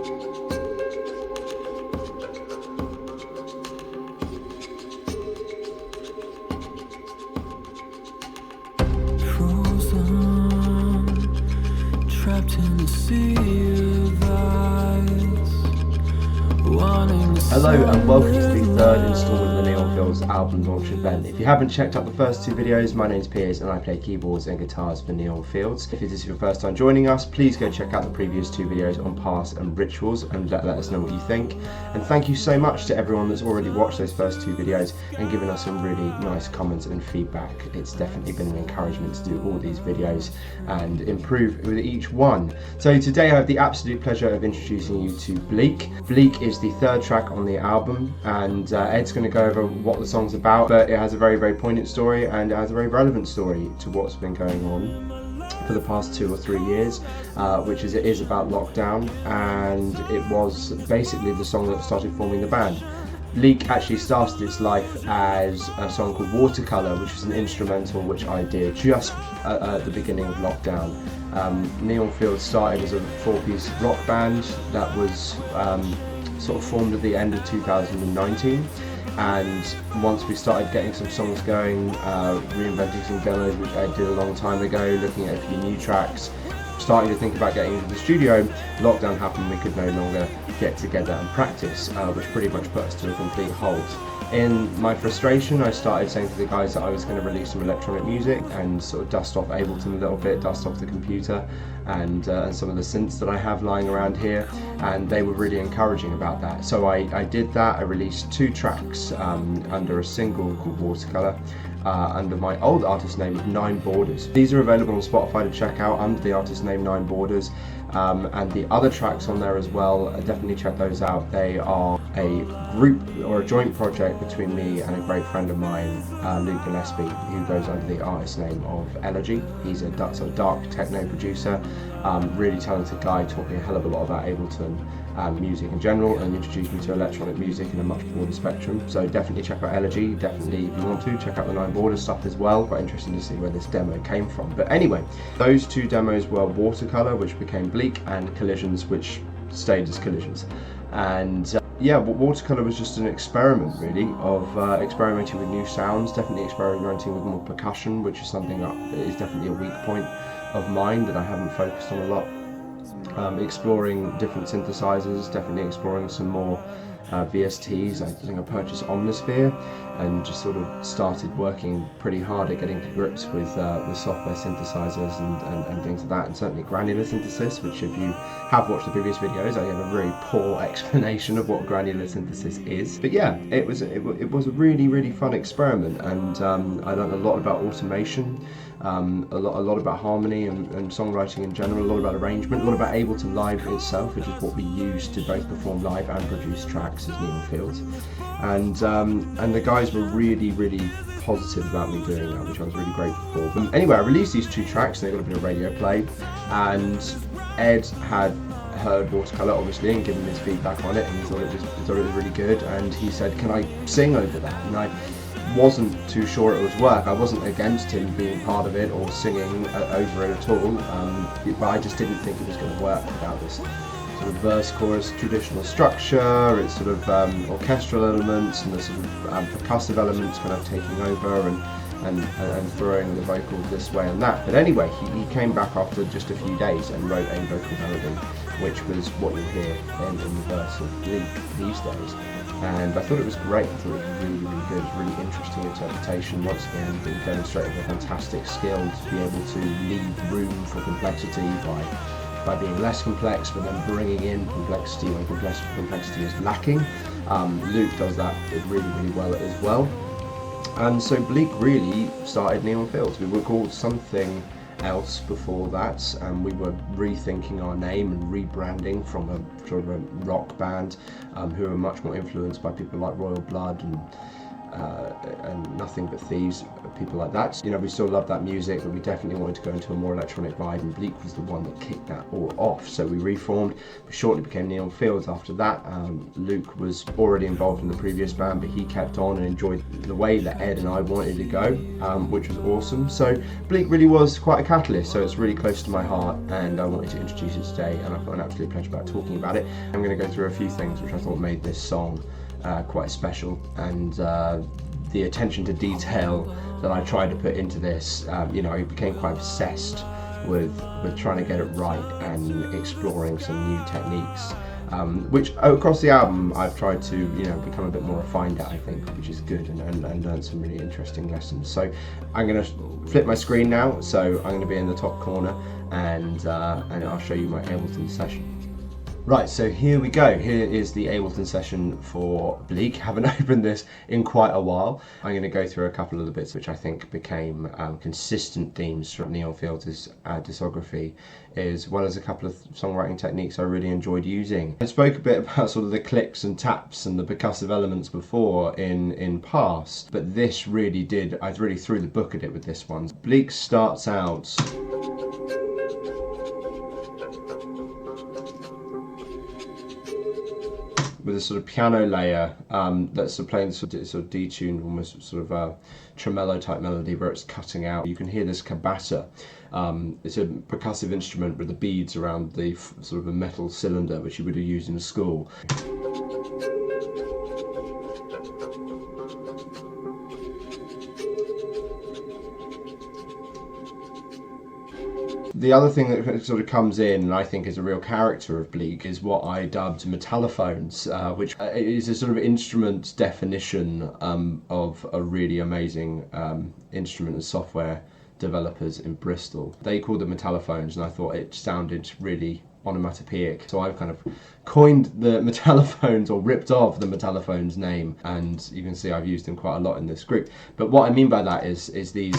Trapped in the sea of ice, Hello and welcome to the third instalment of the Neon Fields album launch event. If you haven't checked out the first two videos, my name's Piers and I play keyboards and guitars for Neon Fields. If this is your first time joining us, please go check out the previous two videos on Past and Rituals and let us know what you think. And thank you so much to everyone that's already watched those first two videos and given us some really nice comments and feedback. It's definitely been an encouragement to do all these videos and improve with each one. So today I have the absolute pleasure of introducing you to Bleak. Bleak is the third track on the album, and Ed's going to go over what the song's about, but it has a very, very poignant story and it has a very relevant story to what's been going on for the past 2 or 3 years, which is it is about lockdown, and it was basically the song that started forming the band. Bleak actually started its life as a song called Watercolour, which was an instrumental which I did just at the beginning of lockdown. Neon Fields started as a 4-piece rock band that was sort of formed at the end of 2019, and once we started getting some songs going, reinventing some demos which I did a long time ago, looking at a few new tracks, starting to think about getting into the studio, lockdown happened, we could no longer get together and practice, which pretty much put us to a complete halt. In my frustration, I started saying to the guys that I was going to release some electronic music and sort of dust off Ableton a little bit, dust off the computer and some of the synths that I have lying around here, and they were really encouraging about that. So I did that. I released 2 tracks under a single called Watercolour, under my old artist name of 9 Borders. These are available on Spotify to check out under the artist name 9 Borders, and the other tracks on there as well, definitely check those out. They are a group or a joint project between me and a great friend of mine, Luke Gillespie, who goes under the artist name of Elegy. He's a sort of dark techno producer, really talented guy, taught me a hell of a lot about Ableton music in general and introduced me to electronic music in a much broader spectrum. So definitely check out Elegy, definitely if you want to check out the 9 Borders stuff as well. Quite interesting to see where this demo came from. But anyway, those 2 demos were Watercolour, which became Bleak, and Collisions, which stayed as Collisions. And yeah, Watercolour was just an experiment really of experimenting with new sounds, definitely experimenting with more percussion, which is something that is definitely a weak point of mine that I haven't focused on a lot. Exploring different synthesizers, definitely exploring some more VSTs. I think I purchased Omnisphere and just sort of started working pretty hard at getting to grips with software synthesizers and things like that, and certainly granular synthesis, which if you have watched the previous videos, I have a very poor explanation of what granular synthesis is. But yeah, it was a really, really fun experiment, and I learned a lot about automation, a lot about harmony and songwriting in general, a lot about arrangement, a lot about Ableton Live itself, which is what we use to both perform live and produce tracks as Neon Fields. And the guys were really, really positive about me doing that, which I was really grateful for. Anyway, I released these 2 tracks and they got a bit of radio play, and Ed had heard Watercolour obviously and given his feedback on it, and he thought it was really good, and he said, can I sing over that? And I wasn't too sure it would work. I wasn't against him being part of it or singing over it at all, but I just didn't think it was going to work without this sort of verse chorus traditional structure. It's sort of orchestral elements and the sort of percussive elements kind of taking over and throwing the vocals this way and that. But anyway, he came back after just a few days and wrote a vocal melody, which was what you'll hear in the verse of Bleak these days. And I thought it was great. I thought it was really, really good. It was really interesting interpretation. Once again, it demonstrated a fantastic skill to be able to leave room for complexity by being less complex, but then bringing in complexity when complexity is lacking. Luke does that really, really well as well. And so Bleak really started Neon Fields. We were called something else before that, and we were rethinking our name and rebranding from a sort of a rock band who are much more influenced by people like Royal Blood and Nothing But Thieves, people like that. You know, we still love that music, but we definitely wanted to go into a more electronic vibe, and Bleak was the one that kicked that all off. So we reformed. We shortly became Neon Fields after that. Luke was already involved in the previous band, but he kept on and enjoyed the way that Ed and I wanted to go, which was awesome. So Bleak really was quite a catalyst, so it's really close to my heart, and I wanted to introduce it today, and I've got an absolute pleasure about talking about it. I'm going to go through a few things which I thought made this song quite special, and the attention to detail that I tried to put into this. You know, I became quite obsessed with trying to get it right and exploring some new techniques, which across the album I've tried to, you know, become a bit more refined at, I think, which is good, and learn some really interesting lessons. So I'm going to flip my screen now, so I'm going to be in the top corner, and I'll show you my Ableton session. Right, so here we go. Here is the Ableton session for Bleak. Haven't opened this in quite a while. I'm going to go through a couple of the bits which I think became consistent themes from Neon Fields' discography, as well as a couple of songwriting techniques I really enjoyed using. I spoke a bit about sort of the clicks and taps and the percussive elements before in past, but this really did, I really threw the book at it with this one. Bleak starts out with a sort of piano layer that's playing sort of detuned, almost sort of tremolo type melody where it's cutting out. You can hear this cabata. It's a percussive instrument with the beads around the sort of a metal cylinder, which you would have used in school. The other thing that sort of comes in, and I think is a real character of Bleak, is what I dubbed metallophones, which is a sort of instrument definition of a really amazing instrument and software developers in Bristol. They called them metallophones, and I thought it sounded really onomatopoeic. So I've kind of coined the metallophones, or ripped off the metallophones name, and you can see I've used them quite a lot in this group. But what I mean by that is these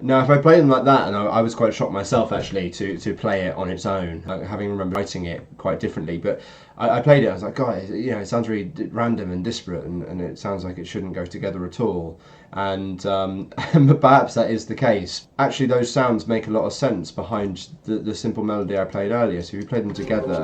Now, if I play them like that, and I was quite shocked myself actually to play it on its own, having remember writing it quite differently, but I played it, I was like, God, you know, it sounds really random and disparate, and it sounds like it shouldn't go together at all. And but perhaps that is the case. Actually, those sounds make a lot of sense behind the simple melody I played earlier, so if you play them together.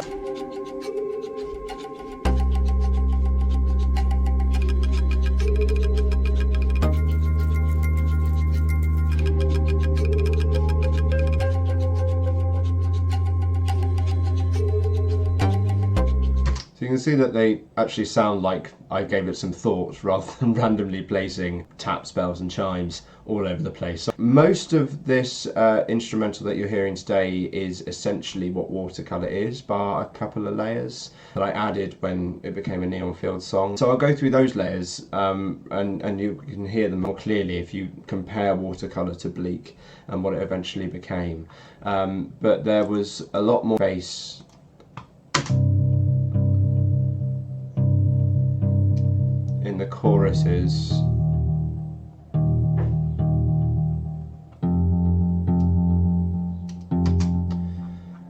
So you can see that they actually sound like I gave it some thought rather than randomly placing tap spells and chimes all over the place. So most of this instrumental that you're hearing today is essentially what Watercolour is, bar a couple of layers that I added when it became a Neon Fields song. So I'll go through those layers and you can hear them more clearly if you compare Watercolour to Bleak and what it eventually became. But there was a lot more bass in the choruses.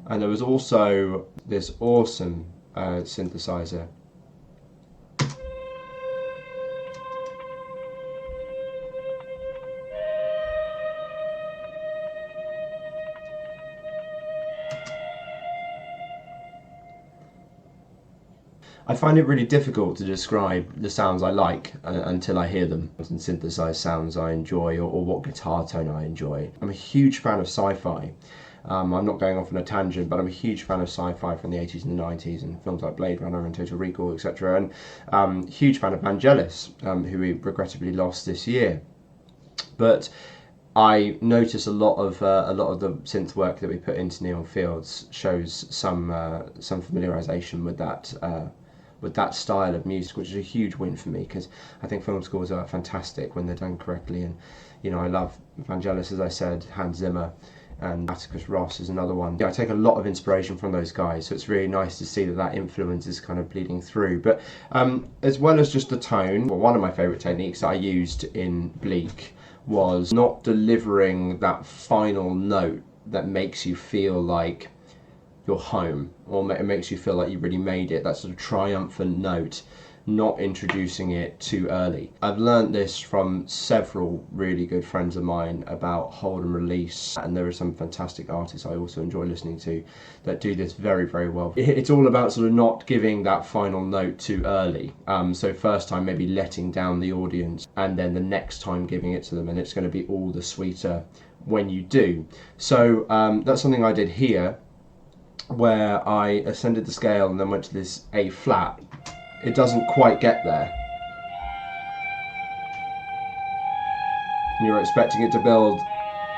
And there was also this awesome synthesizer. I find it really difficult to describe the sounds I like until I hear them, and synthesized sounds I enjoy, or what guitar tone I enjoy. I'm a huge fan of sci-fi. I'm not going off on a tangent, but I'm a huge fan of sci-fi from the 80s and the 90s, and films like Blade Runner and Total Recall, etc. And huge fan of Vangelis, who we regrettably lost this year. But I notice a lot of the synth work that we put into Neon Fields shows some familiarization with that style of music, which is a huge win for me, because I think film scores are fantastic when they're done correctly. And you know, I love Vangelis, as I said, Hans Zimmer, and Atticus Ross is another one. Yeah, I take a lot of inspiration from those guys, so it's really nice to see that influence is kind of bleeding through. But as well as just the tone, well, one of my favourite techniques that I used in Bleak was not delivering that final note that makes you feel like you're home, or it makes you feel like you really made it, that sort of triumphant note. not introducing it too early. I've learned this from several really good friends of mine about hold and release, and there are some fantastic artists I also enjoy listening to that do this very, very well. It's all about sort of not giving that final note too early. So first time maybe letting down the audience, and then the next time giving it to them, and it's going to be all the sweeter when you do. So that's something I did here, where I ascended the scale and then went to this A flat. It doesn't quite get there. You're expecting it to build,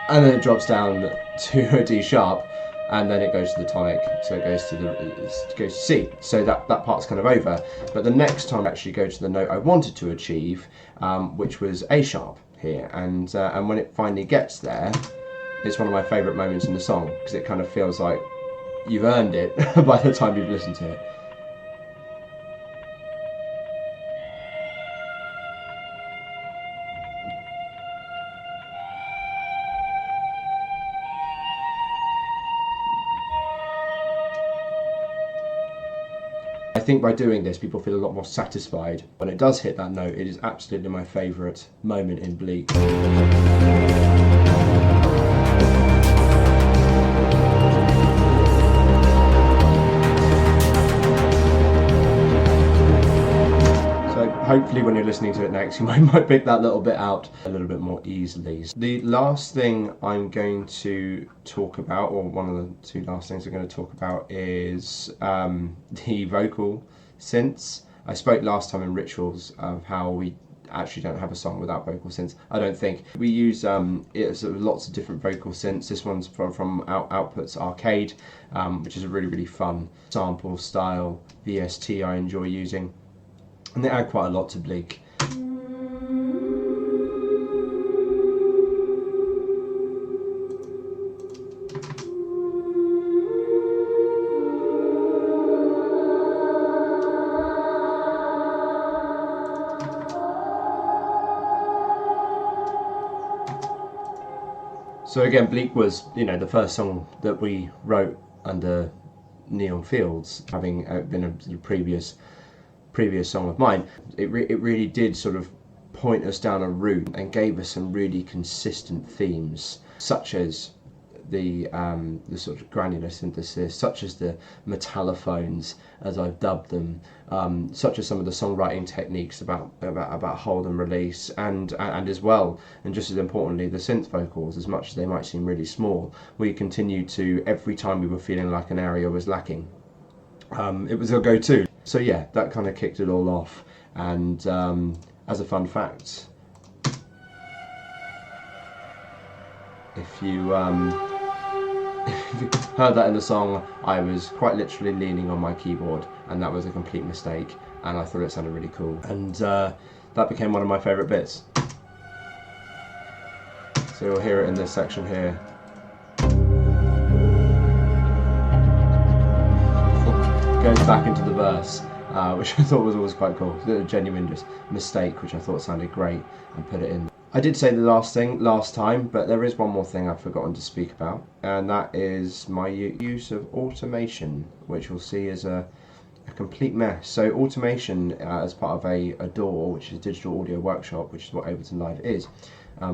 and then it drops down to a D sharp, and then it goes to the tonic, so it goes to C. So that part's kind of over. But the next time I actually go to the note I wanted to achieve, which was A sharp here, and when it finally gets there, it's one of my favourite moments in the song, because it kind of feels like you've earned it by the time you've listened to it. I think by doing this, people feel a lot more satisfied. When it does hit that note, it is absolutely my favourite moment in Bleak. Hopefully when you're listening to it next, you might pick that little bit out a little bit more easily. The last thing I'm going to talk about, or one of the two last things I'm going to talk about, is the vocal synths. I spoke last time in Rituals of how we actually don't have a song without vocal synths. I don't think. We use lots of different vocal synths. This one's from Output's Arcade, which is a really, really fun sample style VST I enjoy using. And they add quite a lot to Bleak. So again, Bleak was, the first song that we wrote under Neon Fields, having been a previous song of mine. It really did sort of point us down a route and gave us some really consistent themes, such as the sort of granular synthesis, such as the metallophones, as I've dubbed them, such as some of the songwriting techniques about hold and release, and as well, and just as importantly, the synth vocals. As much as they might seem really small, we continued to, every time we were feeling like an area was lacking, it was a go-to. So yeah, that kind of kicked it all off. And as a fun fact, if you heard that in the song, I was quite literally leaning on my keyboard, and that was a complete mistake, and I thought it sounded really cool. And that became one of my favourite bits. So you'll hear it in this section here. Goes back into the verse, which I thought was always quite cool. A genuine just mistake, which I thought sounded great, and put it in. I did say the last thing last time, but there is one more thing I've forgotten to speak about, and that is my use of automation, which you'll see is a complete mess. So automation, as part of a DAW, which is Digital Audio Workshop, which is what Ableton Live is,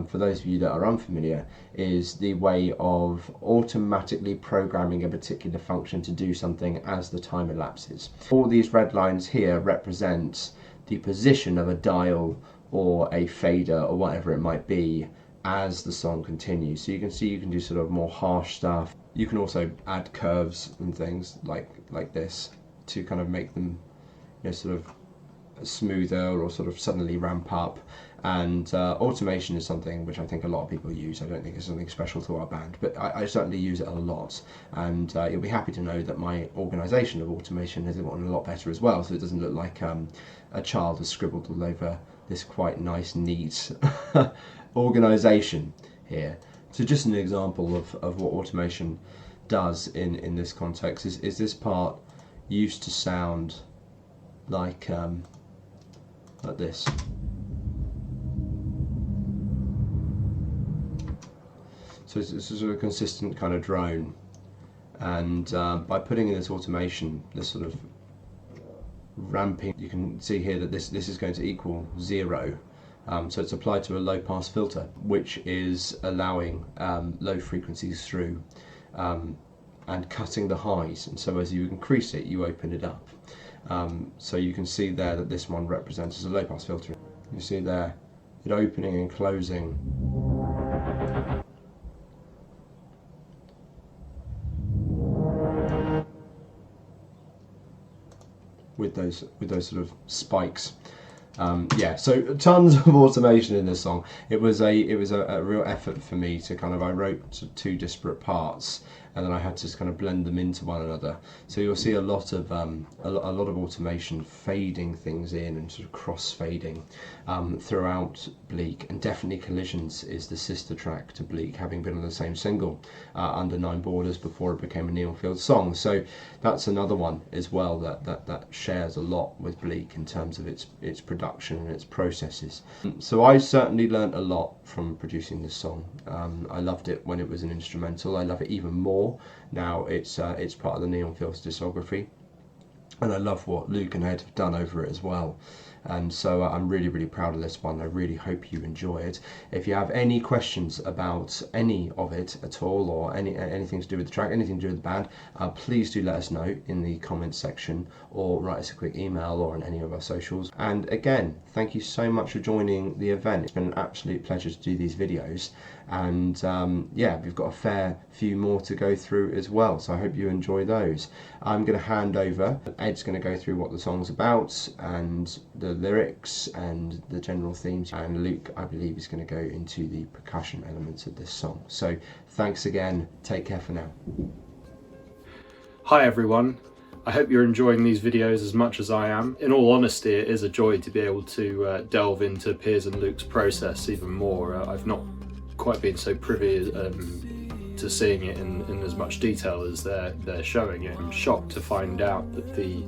for those of you that are unfamiliar, is the way of automatically programming a particular function to do something as the time elapses. All these red lines here represent the position of a dial or a fader or whatever it might be as the song continues. So you can see you can do sort of more harsh stuff. You can also add curves and things like this to kind of make them, sort of smoother or sort of suddenly ramp up. And automation is something which I think a lot of people use. I don't think it's something special to our band, but I certainly use it a lot. And you'll be happy to know that my organisation of automation has gotten a lot better as well, so it doesn't look like a child has scribbled all over this quite nice, neat organisation here. So just an example of what automation does in this context is this part used to sound like this. So it's a sort of consistent kind of drone, and by putting in this automation, this sort of ramping. You can see here that this is going to equal 0. So it's applied to a low pass filter, which is allowing low frequencies through and cutting the highs. And so as you increase it, you open it up. So you can see there that this one represents as a low pass filter. You see there it opening and closing. With those sort of spikes. Yeah, so tons of automation in this song. It was a real effort for me to I wrote sort of 2 disparate parts, and then I had to kind of blend them into one another. So you'll see a lot of automation, fading things in and sort of cross fading throughout Bleak, and definitely Collisions is the sister track to Bleak, having been on the same single, Under 9 Borders, before it became a Neon Fields song. So that's another one as well that shares a lot with Bleak in terms of its production and its processes. So I certainly learnt a lot from producing this song. I loved it when it was an instrumental. I love it even more now it's part of the Neon Fields discography, and I love what Luke and Ed have done over it as well. And so I'm really proud of this one. I really hope you enjoy it. If you have any questions about any of it at all, or anything to do with the track, anything to do with the band, please do let us know in the comments section, or write us a quick email or on any of our socials. And again, thank you so much for joining the event. It's been an absolute pleasure to do these videos, and yeah, we've got a fair few more to go through as well, so I hope you enjoy those. I'm going to hand over. Ed's going to go through what the song's about and the lyrics and the general themes, and Luke, I believe, is going to go into the percussion elements of this song. So thanks again, take care for now. Hi everyone, I hope you're enjoying these videos as much as I am. In all honesty, it is a joy to be able to delve into Piers and Luke's process even more. I've not quite been so privy to seeing it in as much detail as they're showing it. I'm shocked to find out that the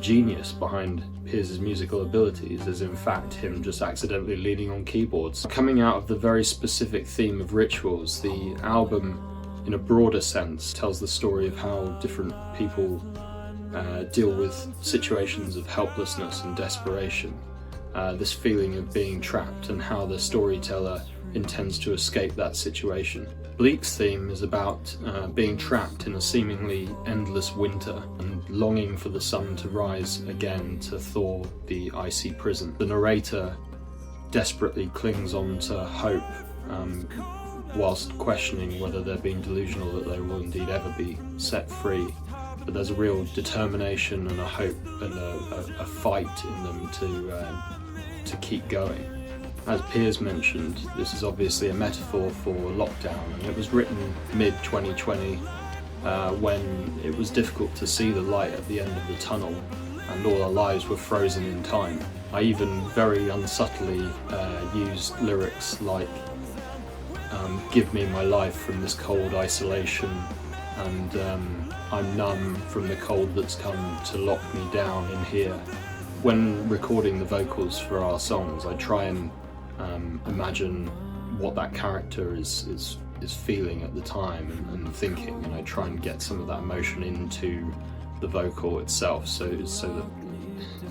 genius behind Piers' musical abilities is in fact him just accidentally leaning on keyboards. Coming out of the very specific theme of rituals, the album in a broader sense tells the story of how different people deal with situations of helplessness and desperation, this feeling of being trapped, and how the storyteller intends to escape that situation. Bleak's theme is about being trapped in a seemingly endless winter and longing for the sun to rise again to thaw the icy prison. The narrator desperately clings on to hope, whilst questioning whether they're being delusional that they will indeed ever be set free. But there's a real determination and a hope and a fight in them to keep going. As Piers mentioned, this is obviously a metaphor for lockdown, and it was written mid-2020 when it was difficult to see the light at the end of the tunnel and all our lives were frozen in time. I even very unsubtly used lyrics like give me my life from this cold isolation, and I'm numb from the cold that's come to lock me down in here. When recording the vocals for our songs, I try and imagine what that character is feeling at the time and thinking, and I try and get some of that emotion into the vocal itself, so that,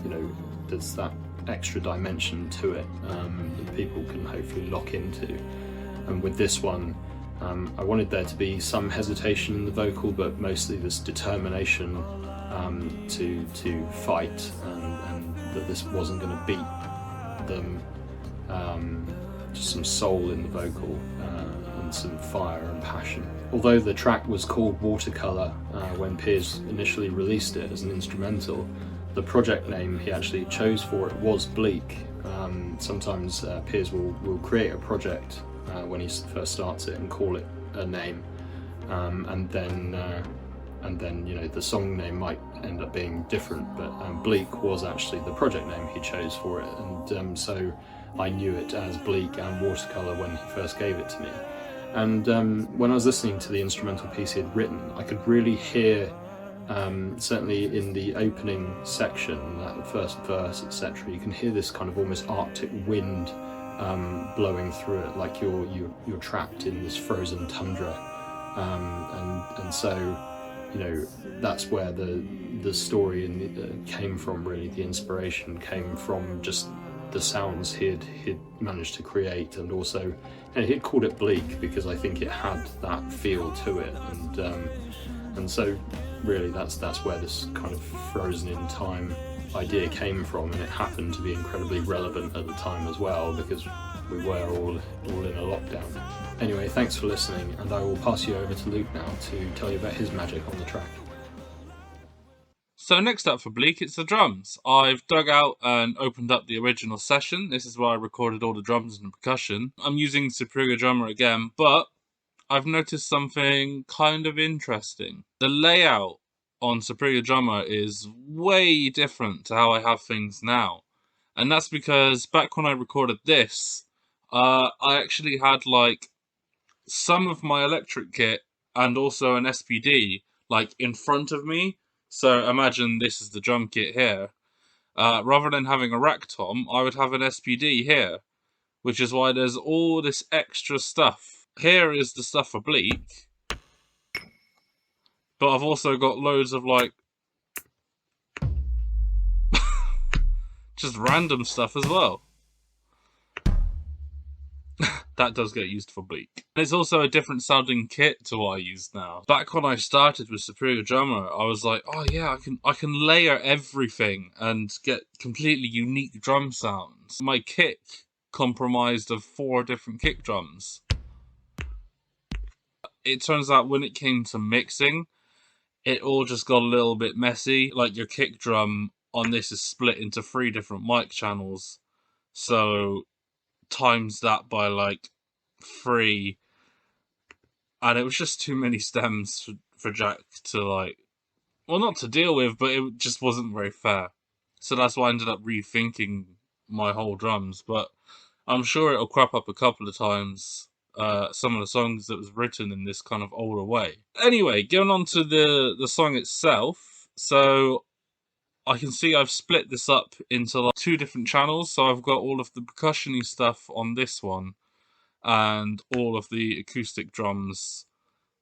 you know, there's that extra dimension to it that people can hopefully lock into. And with this one, I wanted there to be some hesitation in the vocal, but mostly this determination to fight, and that this wasn't going to beat them. Just some soul in the vocal and some fire and passion. Although the track was called Watercolour when Piers initially released it as an instrumental, the project name he actually chose for it was Bleak. Sometimes Piers will create a project when he first starts it and call it a name, and then you know, the song name might end up being different, but Bleak was actually the project name he chose for it, and so I knew it as Bleak and Watercolour when he first gave it to me. And when I was listening to the instrumental piece he had written, I could really hear, certainly in the opening section, that first verse, etc., you can hear this kind of almost Arctic wind blowing through it, like you're trapped in this frozen tundra, and so you know, that's where the story came from. Really, the inspiration came from just the sounds he'd managed to create, and also, and he'd called it Bleak because I think it had that feel to it, and so really that's where this kind of frozen in time idea came from, and it happened to be incredibly relevant at the time as well because we were all in a lockdown. Anyway, thanks for listening, and I will pass you over to Luke now to tell you about his magic on the track. So next up for Bleak, it's the drums. I've dug out and opened up the original session. This is where I recorded all the drums and the percussion. I'm using Superior Drummer again, but I've noticed something kind of interesting. The layout on Superior Drummer is way different to how I have things now. And that's because back when I recorded this, I actually had like some of my electric kit and also an SPD like in front of me. So imagine this is the drum kit here. Rather than having a rack tom, I would have an SPD here, which is why there's all this extra stuff. Here is the stuff for Bleak, but I've also got loads of like just random stuff as well. That does get used for Bleak. And it's also a different sounding kit to what I use now. Back when I started with Superior Drummer, I was like, oh yeah, I can layer everything and get completely unique drum sounds. My kit comprised of 4 different kick drums. It turns out when it came to mixing, it all just got a little bit messy. Like your kick drum on this is split into 3 different mic channels. So times that by like 3, and it was just too many stems for Jack to like, well, not to deal with, but it just wasn't very fair. So that's why I ended up rethinking my whole drums, but I'm sure it'll crop up a couple of times, some of the songs that was written in this kind of older way. Anyway, going on to the song itself. So I can see I've split this up into like 2 different channels. So I've got all of the percussion-y stuff on this one and all of the acoustic drums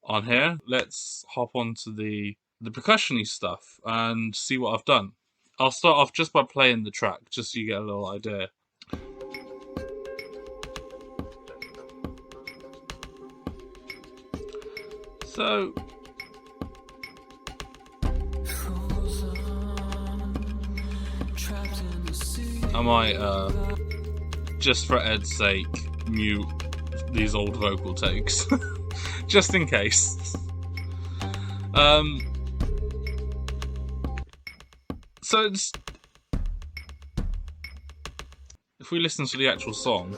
on here. Let's hop on to the percussion-y stuff and see what I've done. I'll start off just by playing the track, just so you get a little idea. So I might, just for Ed's sake, mute these old vocal takes. Just in case. So it's... if we listen to the actual song,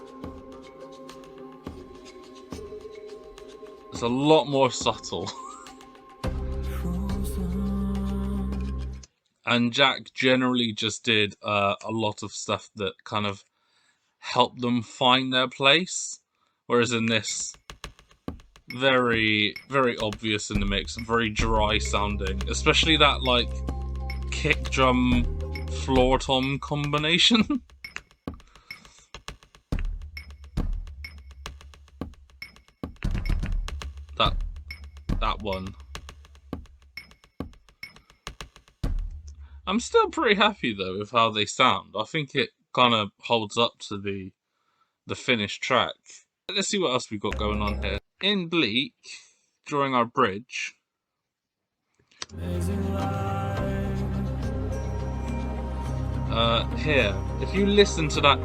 it's a lot more subtle. And Jack generally just did a lot of stuff that kind of helped them find their place. Whereas in this, very, very obvious in the mix, very dry sounding. Especially that, like, kick drum floor tom combination. that one. I'm still pretty happy though with how they sound. I think it kind of holds up to the finished track. Let's see what else we've got going on here. In Bleak, during our bridge, here, if you listen to that,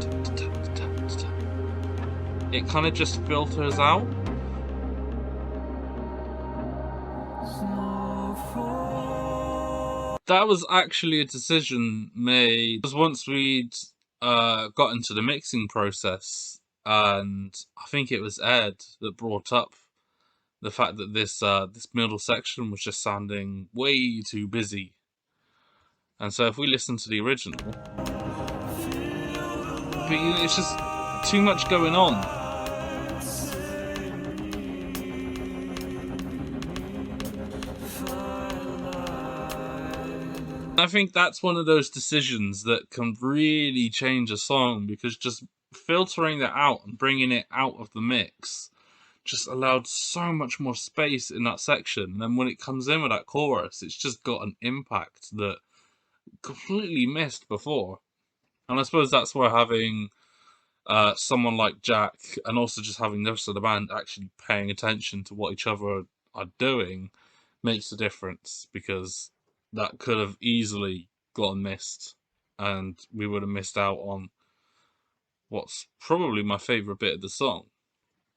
it kind of just filters out. That was actually a decision made because once we'd got into the mixing process, and I think it was Ed that brought up the fact that this middle section was just sounding way too busy. And so if we listen to the original, but it's just too much going on. I think that's one of those decisions that can really change a song, because just filtering that out and bringing it out of the mix just allowed so much more space in that section. And then when it comes in with that chorus, it's just got an impact that completely missed before. And I suppose that's where having someone like Jack, and also just having the rest of the band actually paying attention to what each other are doing, makes a difference, because that could have easily gotten missed, and we would have missed out on what's probably my favourite bit of the song.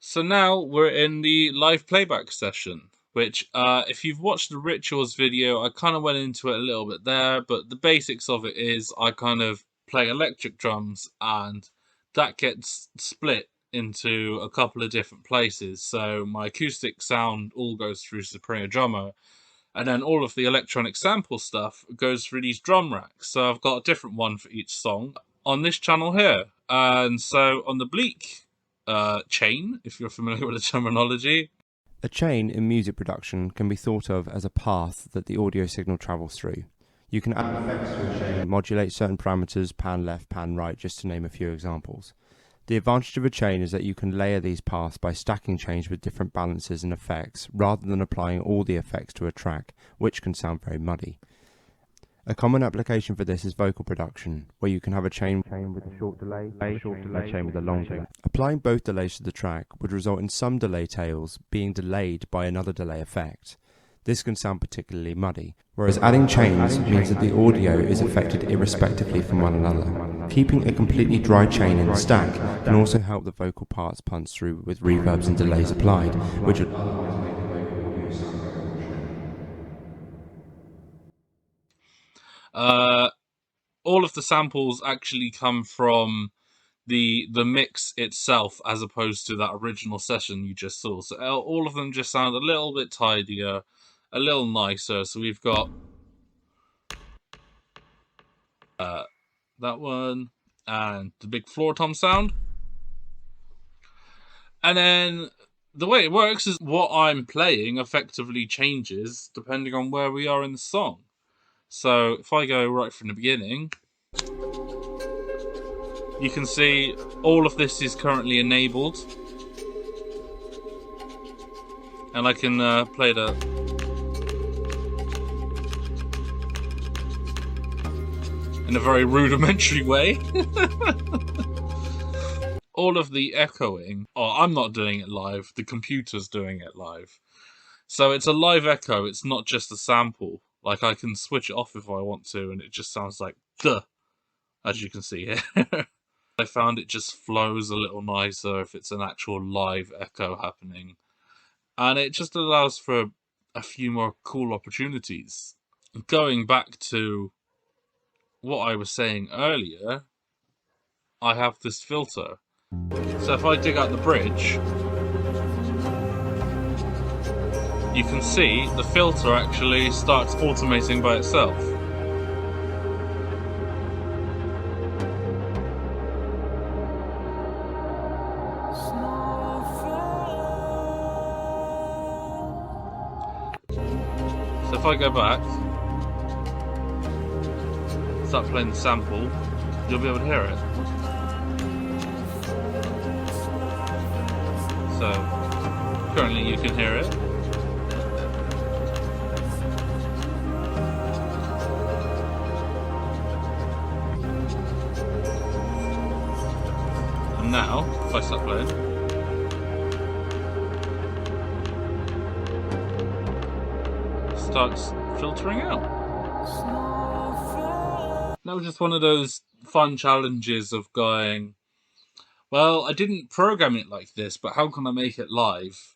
So now we're in the live playback session, which, if you've watched the Rituals video, I kind of went into it a little bit there, but the basics of it is I kind of play electric drums, and that gets split into a couple of different places. So my acoustic sound all goes through Supreme Drummer, and then all of the electronic sample stuff goes through these drum racks. So I've got a different one for each song on this channel here. And so on the Bleak chain, if you're familiar with the terminology. A chain in music production can be thought of as a path that the audio signal travels through. You can add effects to a chain, modulate certain parameters, pan left, pan right, just to name a few examples. The advantage of a chain is that you can layer these paths by stacking chains with different balances and effects, rather than applying all the effects to a track, which can sound very muddy. A common application for this is vocal production, where you can have a chain with a short delay, a chain with a long delay. Applying both delays to the track would result in some delay tails being delayed by another delay effect. This can sound particularly muddy, whereas adding chains means that the audio is affected irrespectively from one another. Keeping a completely dry chain in the stack can also help the vocal parts punch through with reverbs and delays applied, which would otherwise make the vocal audio sound very all of the samples actually come from the mix itself, as opposed to that original session you just saw. So all of them just sound a little bit tidier, a little nicer. So we've got that one, and the big floor tom sound. And then the way it works is what I'm playing effectively changes depending on where we are in the song. So if I go right from the beginning, you can see all of this is currently enabled. And I can play the in a very rudimentary way. All of the echoing, I'm not doing it live, the computer's doing it live. So it's a live echo, it's not just a sample. Like, I can switch it off if I want to, and it just sounds like duh, as you can see here. I found it just flows a little nicer if it's an actual live echo happening. And it just allows for a few more cool opportunities. Going back to what I was saying earlier, I have this filter. So if I dig out the bridge, you can see the filter actually starts automating by itself. So if I go back, start playing the sample, you'll be able to hear it. So currently you can hear it. And now, if I start playing, it starts filtering out. That was just one of those fun challenges of going, well, I didn't program it like this, but how can I make it live?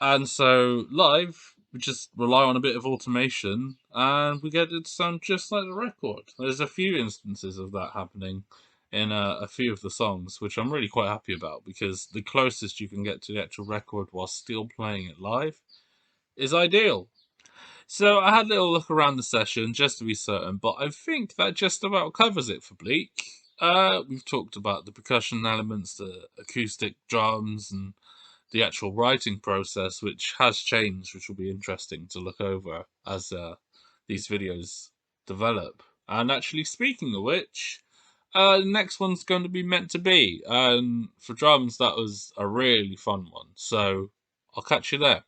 And so live, we just rely on a bit of automation, and we get it to sound just like the record. There's a few instances of that happening in a few of the songs, which I'm really quite happy about, because the closest you can get to the actual record while still playing it live is ideal. So I had a little look around the session just to be certain, but I think that just about covers it for Bleak. We've talked about the percussion elements, the acoustic drums, and the actual writing process, which has changed, which will be interesting to look over as these videos develop. And actually, speaking of which, The next one's going to be Meant to Be, and for drums, that was a really fun one. So I'll catch you there.